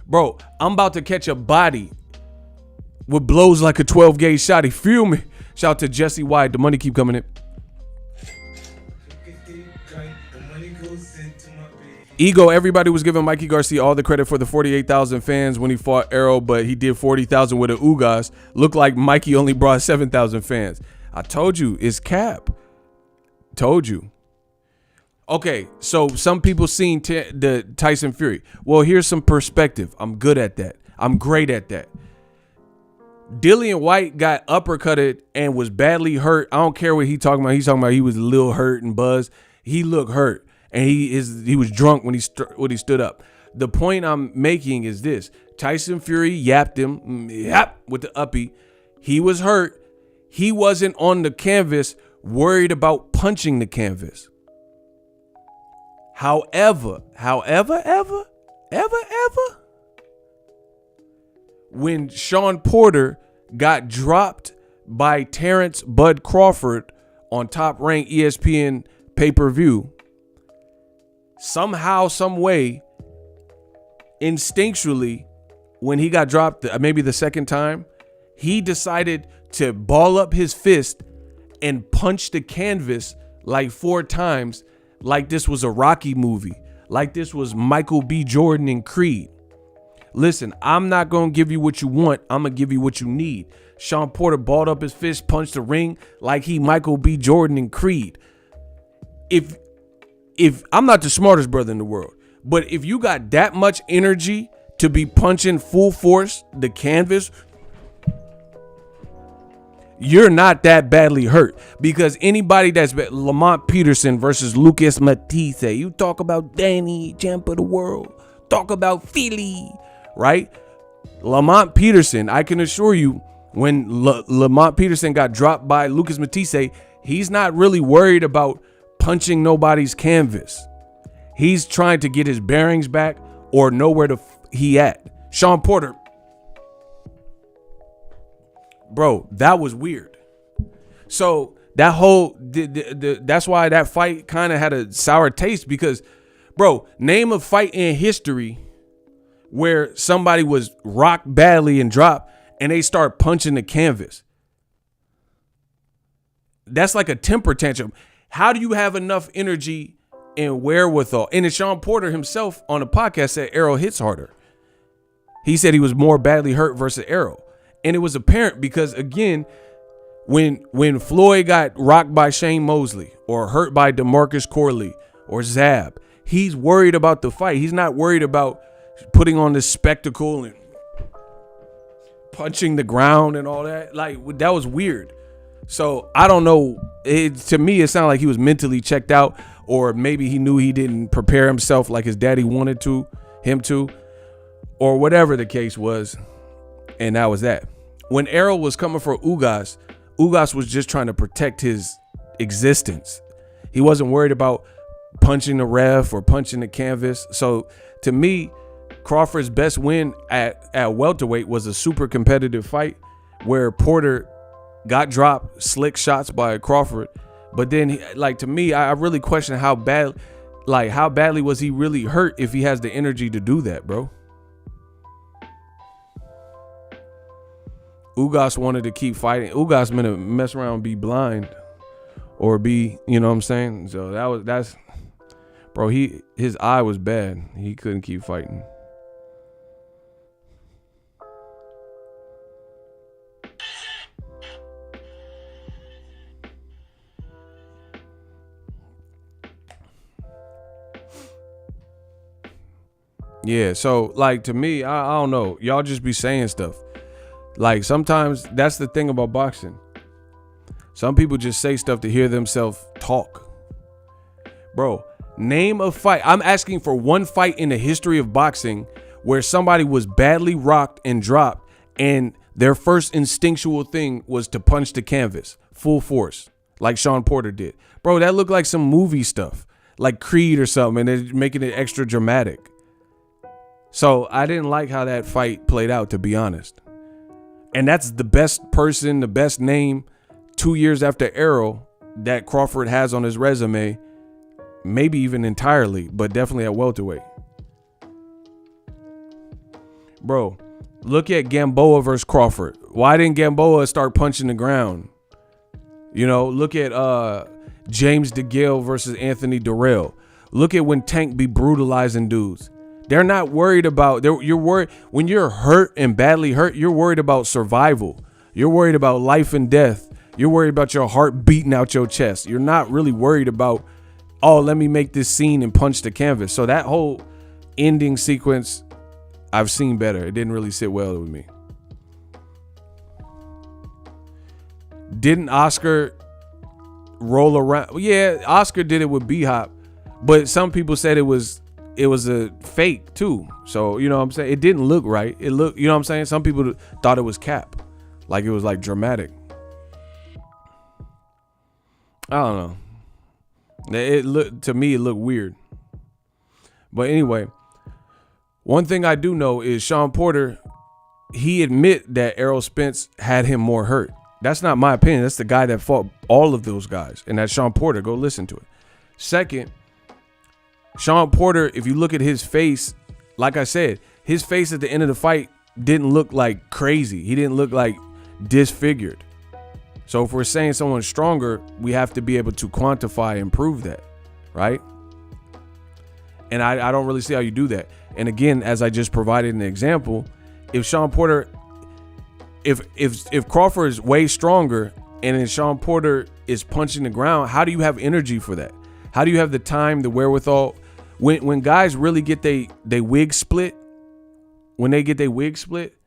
Bro, I'm about to catch a body with blows like a 12 gauge shot. You feel me? Shout out to Jesse White. The money keep coming in. Ego, everybody was giving Mikey Garcia all the credit for the 48,000 fans when he fought Errol, but he did 40,000 with an Ugas. Looked like Mikey only brought 7,000 fans. I told you, it's cap. Told you. Okay, so some people seen the Tyson Fury. Well, here's some perspective. I'm good at that. I'm great at that. Dillian White got uppercutted and was badly hurt. I don't care what he's talking about. He's talking about he was a little hurt and buzzed. He looked hurt. And he was drunk when he stood up. The point I'm making is this. Tyson Fury yapped him with the uppie. He was hurt. He wasn't on the canvas worried about punching the canvas. However, when Sean Porter got dropped by Terence Bud Crawford on top ranked ESPN pay-per-view, somehow, some way, instinctually, when he got dropped, maybe the second time, he decided to ball up his fist and punch the canvas like 4 times, like this was a Rocky movie, like this was Michael B. Jordan in Creed. Listen, I'm not going to give you what you want. I'm going to give you what you need. Sean Porter balled up his fist, punched the ring like he Michael B. Jordan in Creed. If I'm not the smartest brother in the world, but if you got that much energy to be punching full force the canvas, you're not that badly hurt. Because anybody that's Lamont Peterson versus Lucas Matisse, you talk about Danny, champ of the world, talk about Philly, right? Lamont Peterson, I can assure you, when Lamont Peterson got dropped by Lucas Matisse, he's not really worried about punching nobody's canvas. He's trying to get his bearings back or know where he at. Sean Porter, bro, that was weird. So that whole that's why that fight kind of had a sour taste, because, bro, name a fight in history where somebody was rocked badly and dropped and they start punching the canvas. That's like a temper tantrum. How do you have enough energy and wherewithal? And then Sean Porter himself on the podcast said Errol hits harder. He said he was more badly hurt versus Errol. And it was apparent because, again, when Floyd got rocked by Shane Mosley or hurt by DeMarcus Corley or Zab, he's worried about the fight. He's not worried about putting on this spectacle and punching the ground and all that. Like, that was weird. So I don't know. To me, it sounded like he was mentally checked out, or maybe he knew he didn't prepare himself like his daddy wanted him to, or whatever the case was. And that was that. When Errol was coming for Ugas was just trying to protect his existence. He wasn't worried about punching the ref or punching the canvas. So to me, Crawford's best win at welterweight was a super competitive fight where Porter got dropped, slick shots by Crawford. But then, like, to me, I really question how badly was he really hurt if he has the energy to do that, bro. Ugas wanted to keep fighting. Ugas meant to mess around and be blind or be, you know what I'm saying? So that's, bro, his eye was bad. He couldn't keep fighting. Yeah, so, like, to me, I don't know. Y'all just be saying stuff. Like, sometimes that's the thing about boxing. Some people just say stuff to hear themselves talk. Bro, name a fight. I'm asking for one fight in the history of boxing where somebody was badly rocked and dropped and their first instinctual thing was to punch the canvas full force, like Sean Porter did. Bro, that looked like some movie stuff, like Creed or something, and they're making it extra dramatic. So I didn't like how that fight played out, to be honest. And that's the best person, the best name 2 years after Errol that Crawford has on his resume, maybe even entirely, but definitely at welterweight. Bro, look at Gamboa versus Crawford. Why didn't Gamboa start punching the ground? You know, look at James DeGale versus Anthony Durrell. Look at when Tank be brutalizing dudes. They're not worried about, you're worried when you're hurt and badly hurt, you're worried about survival. You're worried about life and death. You're worried about your heart beating out your chest. You're not really worried about, oh, let me make this scene and punch the canvas. So that whole ending sequence, I've seen better. It didn't really sit well with me. Didn't Oscar roll around? Yeah, Oscar did it with B-Hop, but some people said it was a fake too. So, you know what I'm saying? It didn't look right. It looked, you know what I'm saying? Some people thought it was cap. Like it was like dramatic. I don't know. It looked, to me, it looked weird. But anyway, one thing I do know is Sean Porter, he admit that Errol Spence had him more hurt. That's not my opinion. That's the guy that fought all of those guys. And that's Sean Porter. Go listen to it. Second, Sean Porter, if you look at his face, like I said, his face at the end of the fight didn't look like crazy. He didn't look like disfigured. So if we're saying someone's stronger, we have to be able to quantify and prove that, right? And I don't really see how you do that. And again, as I just provided an example, if Sean Porter, if Crawford is way stronger and then Sean Porter is punching the ground, how do you have energy for that? How do you have the time, the wherewithal? When guys really get they wig split, when they get their wig split,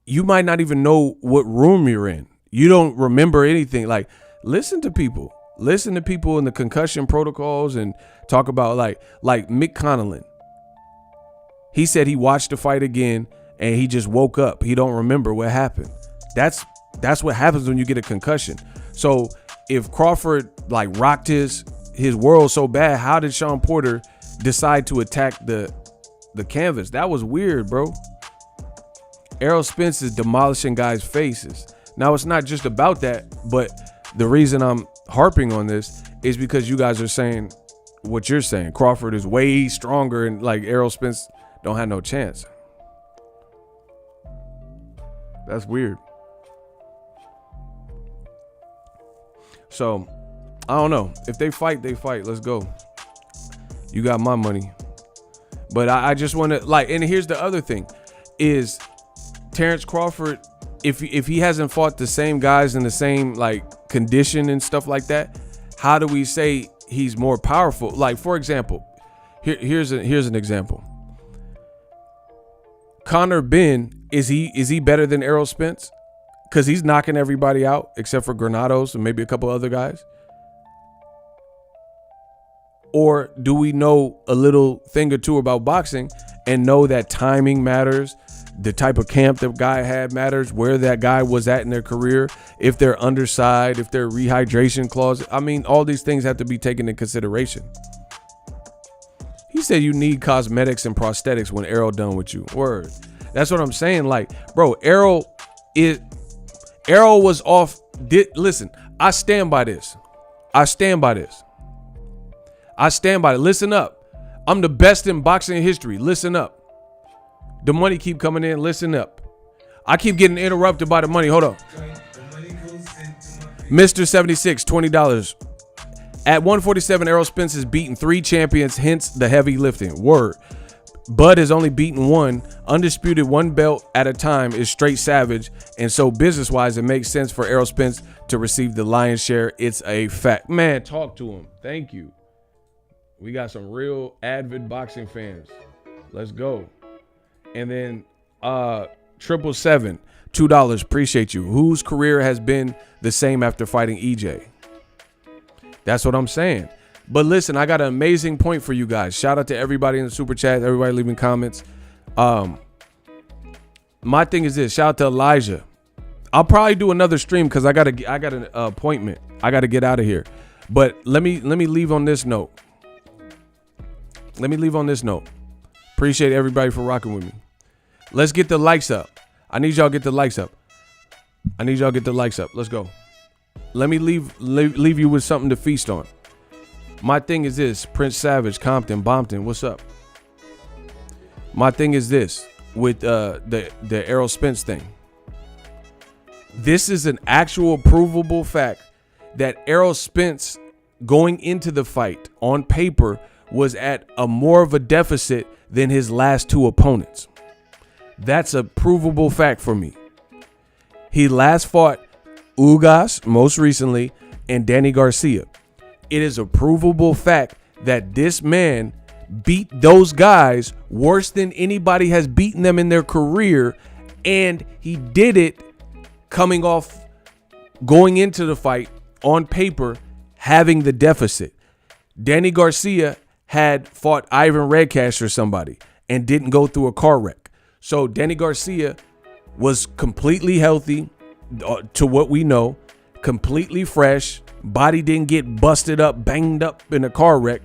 you might not even know what room you're in. You don't remember anything. Like, listen to people in the concussion protocols and talk about like Mick Connellan. He said he watched the fight again and he just woke up. He don't remember what happened. That's what happens when you get a concussion. So if Crawford like rocked his world so bad, how did Sean Porter decide to attack the canvas? That was weird, bro. Errol Spence is demolishing guys' faces. Now, it's not just about that, but the reason I'm harping on this is because you guys are saying what you're saying. Crawford is way stronger and like Errol Spence don't have no chance. That's weird. So, I don't know. If they fight, they fight. Let's go. You got my money. But I just want to like, and here's the other thing is Terence Crawford, if he hasn't fought the same guys in the same like condition and stuff like that, how do we say he's more powerful? Like, for example, here's an example. Conor Benn, is he better than Errol Spence? Because he's knocking everybody out except for Granados and maybe a couple other guys. Or do we know a little thing or two about boxing and know that timing matters, the type of camp the guy had matters, where that guy was at in their career, if they're underside, if they're rehydration clause. I mean, all these things have to be taken into consideration. He said you need cosmetics and prosthetics when Errol done with you. Word. That's what I'm saying. Like, bro, Errol was off. Listen, I stand by this. I stand by it. Listen up. I'm the best in boxing history. Listen up. The money keep coming in. Listen up. I keep getting interrupted by the money. Hold up. Mr. 76, $20. At 147, Errol Spence has beaten 3 champions, hence the heavy lifting. Word. Bud has only beaten 1. Undisputed, 1 belt at a time is straight savage. And so business-wise, it makes sense for Errol Spence to receive the lion's share. It's a fact. Man, talk to him. Thank you. We got some real avid boxing fans. Let's go. And then 777, $2. Appreciate you. Whose career has been the same after fighting EJ? That's what I'm saying. But listen, I got an amazing point for you guys. Shout out to everybody in the super chat, everybody leaving comments. My thing is this. Shout out to Elijah. I'll probably do another stream because I got an appointment. I got to get out of here. But let me leave on this note. Appreciate everybody for rocking with me. Let's get the likes up. I need y'all to get the likes up. Let's go. Let me leave you with something to feast on. My thing is this. Prince Savage, Compton, Bompton, what's up? My thing is this with the Errol Spence thing. This is an actual provable fact that Errol Spence going into the fight on paper was at a more of a deficit than his last 2 opponents. That's a provable fact for me. He last fought Ugas most recently and Danny Garcia. It is a provable fact that this man beat those guys worse than anybody has beaten them in their career, and he did it going into the fight on paper having the deficit. Danny Garcia had fought Ivan Redcash or somebody and didn't go through a car wreck. So Danny Garcia was completely healthy to what we know, completely fresh, body didn't get busted up, banged up in a car wreck,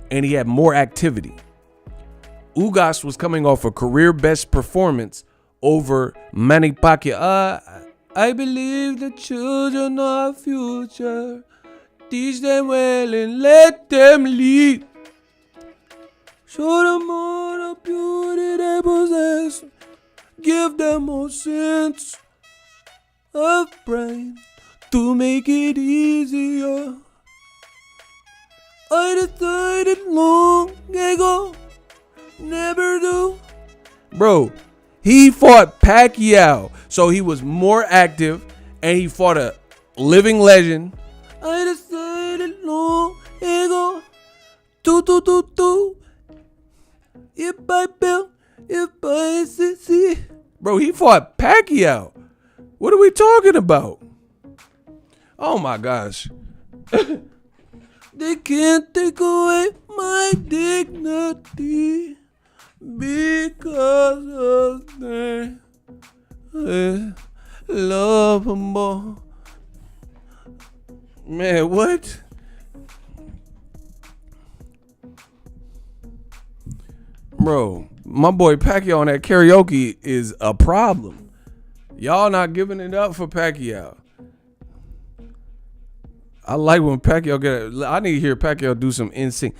and he had more activity. Ugas was coming off a career best performance over Manny Pacquiao. I believe the children are our future. Teach them well and let them lead. Show them all the beauty they possess. Give them more sense of brain to make it easier. I decided long ago, never do. Bro, he fought Pacquiao, so he was more active, and he fought a living legend. I decided long ago, if I build, if I see. Bro, he fought Pacquiao. What are we talking about? Oh my gosh. They can't take away my dignity because of their love more. Man, what? Bro, my boy Pacquiao on that karaoke is a problem. Y'all not giving it up for Pacquiao. I like when Pacquiao I need to hear Pacquiao do some NSYNC.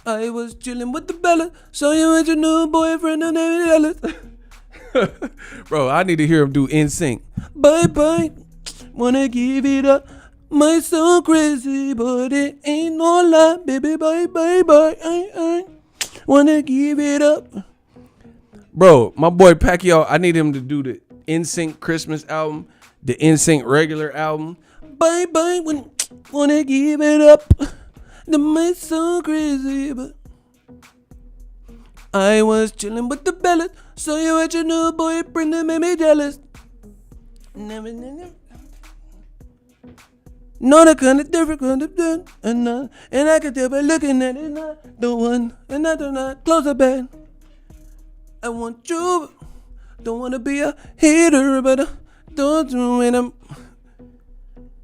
I was chilling with the Bella, saw you with your new boyfriend and Ellis. Bro, I need to hear him do NSYNC. Bye bye, wanna give it up. My so crazy, but it ain't no lie, baby. Bye bye bye. I wanna give it up. Bro, my boy Pacquiao, I need him to do the NSYNC Christmas album, the NSYNC regular album. Bye bye, wanna give it up. The might so crazy, but I was chilling with the Bellas. Saw you at your new boyfriend that made me jealous. Never. No, the kind of different kind of done, and I can tell by looking at it, not the one, and I do not close the bed. I want you, don't wanna be a hater, but don't ruin them.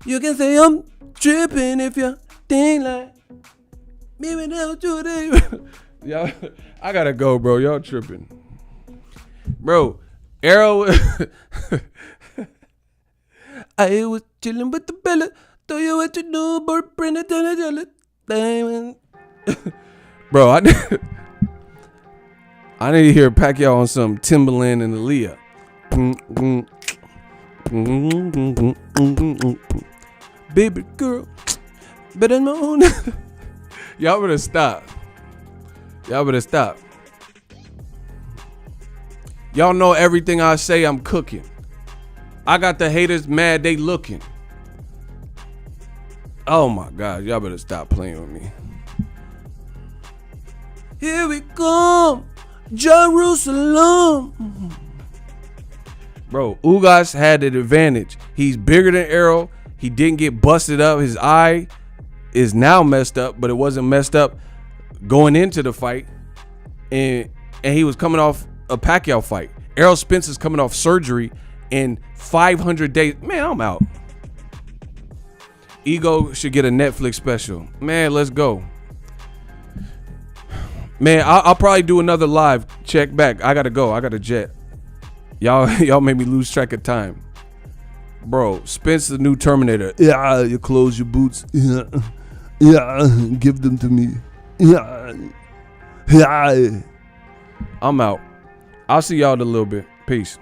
You can say I'm tripping if you think like me without you today. Y'all, I gotta go, bro. Y'all tripping, bro. Errol, I was chilling with the Bella. Throw you at your new boyfriend and tell it. Bro, I need to hear Pacquiao on some Timberland and Aaliyah. Baby girl, better than my own. Y'all better stop. Y'all know everything I say, I'm cooking. I got the haters mad, they looking. Oh my God, y'all better stop playing with me. Here we come, Jerusalem. Bro, Ugas had an advantage. He's bigger than Errol. He didn't get busted up. His eye is now messed up, but it wasn't messed up going into the fight. And he was coming off a Pacquiao fight. Errol Spence is coming off surgery in 500 days. Man, I'm out. Ego should get a Netflix special. Man, let's go. Man, I'll probably do another live. Check back. I gotta go. I got a jet. Y'all made me lose track of time. Bro, Spence the new Terminator. Yeah, you close your boots. Yeah, give them to me. Yeah. I'm out. I'll see y'all in a little bit. Peace.